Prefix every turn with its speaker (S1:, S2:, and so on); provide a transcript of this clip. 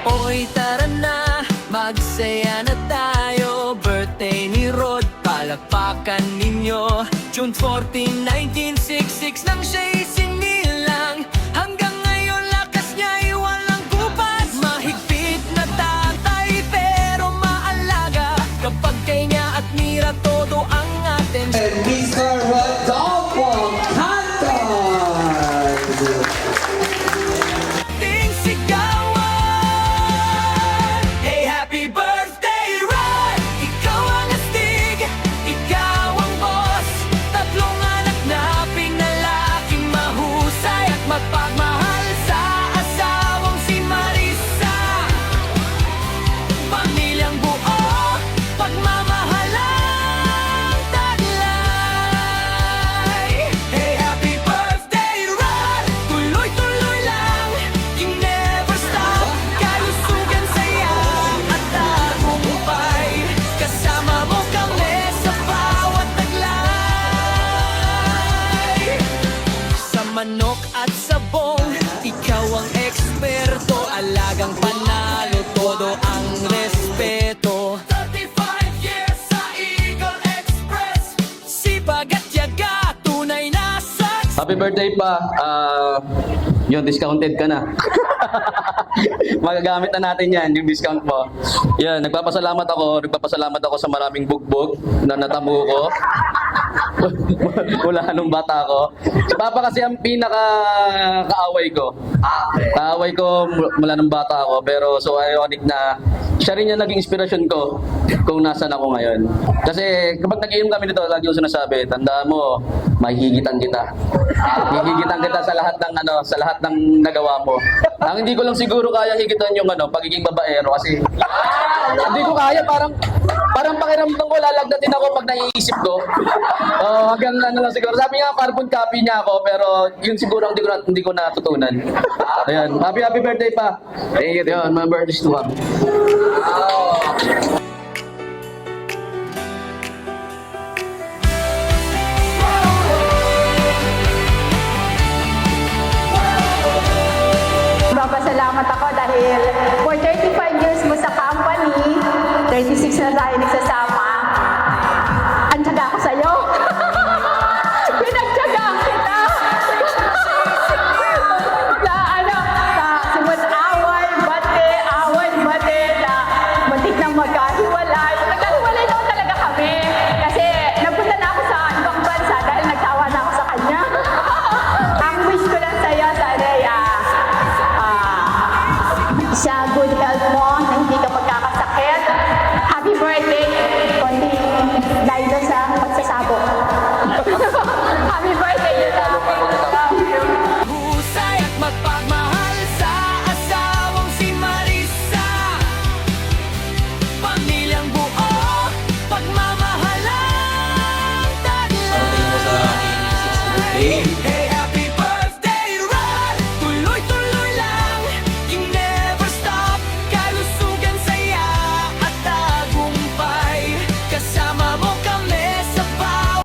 S1: Oy tara na, magsaya na tayo. Birthday ni Rod, palakpakan ninyo. June 14, 1966 nang siya'y sinilang. Hanggang ngayon lakas niya'y walang kupas. Mahigpit na tatay pero maalaga. Kapag kay niya at Mira todo ang atin.
S2: And Mr. Rodolfo Canton!
S1: Ting sigawan. Hey, happy birthday, Rod! Ikaw ang astig, ikaw ang boss. Tatlong anak na pinalaking mahusay at magpagmahal sa asawang si Marisa. Pamilyang buo, pagmamahalang taglay. Hey, happy birthday, Rod! Tuloy-tuloy lang, you never stop. Kalusugan, saya at tagumpay. Kasama mo kami sa bawat taglay. Sa manok at sabong, ikaw ang eksperto. Alagang panalo, todo ang respeto. 35 years sa Eagle Express. Sipag at yaga, tunay na success.
S3: Happy birthday pa. Yun, discounted ka na. Magagamit na natin yan, yung discount mo. Yan, nagpapasalamat ako sa maraming bugbog na natamo ko. Mula nung bata ko. Si Papa kasi ang pinaka-kaaway ko. Kaaway ko mula nung bata ko, pero so ironic na siya rin yung naging inspirasyon ko kung nasan ako ngayon. Kasi kapag nag-inom kami dito, lagi ko sinasabi, tandaan mo, mahihigitan kita. Hihigitan kita sa lahat ng sa lahat ng nagawa mo. Ang hindi ko lang siguro kaya higitan yung pagiging babaero kasi hindi ko kaya, parang pakiramdam ko lalagdatin ako pag naiisip ko. Hanggang lang siguro. Sabi niya carbon copy niya ako, pero yun siguro hindi ko natutunan. Ayan, happy birthday pa. Thank you. Yun, my birthday to come.
S4: Papasalamat ako dahil for 35 years mo sa company, 36 na tayo nagsasama.